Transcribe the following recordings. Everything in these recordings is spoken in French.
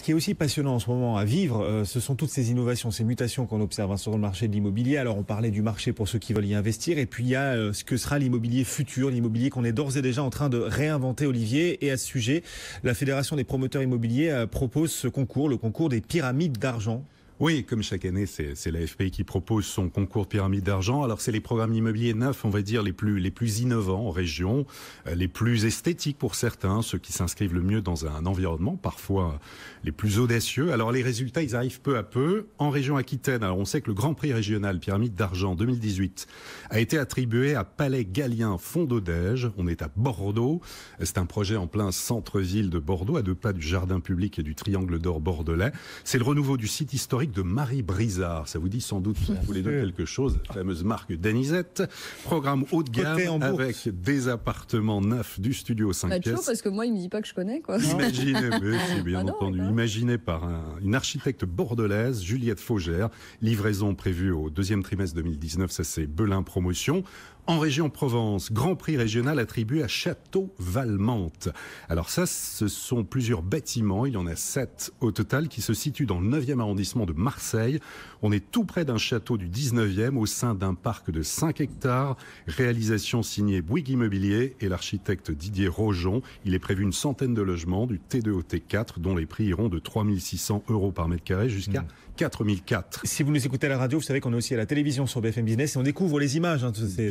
qui est aussi passionnant en ce moment à vivre, ce sont toutes ces innovations, ces mutations qu'on observe sur le marché de l'immobilier. Alors on parlait du marché pour ceux qui veulent y investir, et puis il y a ce que sera l'immobilier futur, l'immobilier qu'on est d'ores et déjà en train de réinventer, Olivier. Et à ce sujet, la Fédération des promoteurs immobiliers propose ce concours, le concours des pyramides d'argent. Oui, comme chaque année, c'est la FPI qui propose son concours pyramide d'argent. Alors c'est les programmes immobiliers neufs, on va dire, les plus innovants en région, les plus esthétiques pour certains, ceux qui s'inscrivent le mieux dans un environnement, parfois les plus audacieux. Alors les résultats, ils arrivent peu à peu. En région Aquitaine, alors on sait que le Grand Prix régional pyramide d'argent 2018 a été attribué à Palais Gallien Fond d'Odège. On est à Bordeaux. C'est un projet en plein centre-ville de Bordeaux, à 2 pas du jardin public et du Triangle d'Or bordelais. C'est le renouveau du site historique de Marie Brizard. Ça vous dit sans doute tous les deux quelque chose, la fameuse marque Danisette. Programme haut de gamme avec des appartements neufs du studio 5 pièces. Parce que moi, il me dit pas que je connais, quoi. Imaginé, c'est bien entendu, imaginé par une architecte bordelaise, Juliette Faugère. Livraison prévue au 2e trimestre 2019, ça c'est Belin Promotion. En région Provence, Grand Prix régional attribué à Château Valmante. Alors ça, ce sont plusieurs bâtiments, il y en a 7 au total, qui se situent dans le 9e arrondissement de Marseille. On est tout près d'un château du 19e, au sein d'un parc de 5 hectares. Réalisation signée Bouygues Immobilier et l'architecte Didier Rojon. Il est prévu une centaine de logements, du T2 au T4, dont les prix iront de 3 600 € par mètre carré jusqu'à 4 400. Si vous nous écoutez à la radio, vous savez qu'on est aussi à la télévision sur BFM Business et on découvre les images de ces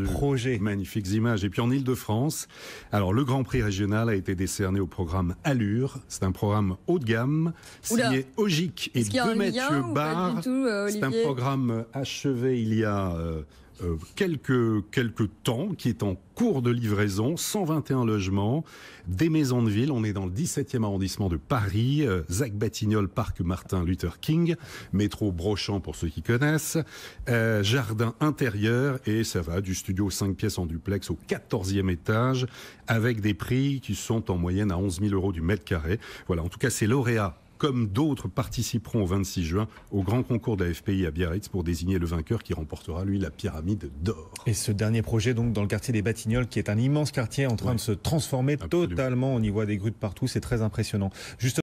projets. Magnifiques images. Et puis en Ile-de-France, alors le Grand Prix régional a été décerné au programme Allure. C'est un programme haut de gamme, signé Ogic et de Mathieu Barre. C'est un programme achevé il y a quelques temps, qui est en cours de livraison, 121 logements, des maisons de ville. On est dans le 17e arrondissement de Paris, Zac Batignolles, Parc Martin Luther King, métro Brochant pour ceux qui connaissent, jardin intérieur, et ça va du studio 5 pièces en duplex au 14e étage, avec des prix qui sont en moyenne à 11 000 € du mètre carré. Voilà, en tout cas, ces lauréats, comme d'autres, participeront au 26 juin au grand concours de la FPI à Biarritz pour désigner le vainqueur qui remportera, lui, la pyramide d'or. Et ce dernier projet, donc, dans le quartier des Batignolles, qui est un immense quartier en train de se transformer totalement. On y voit des grues de partout, c'est très impressionnant. Justement,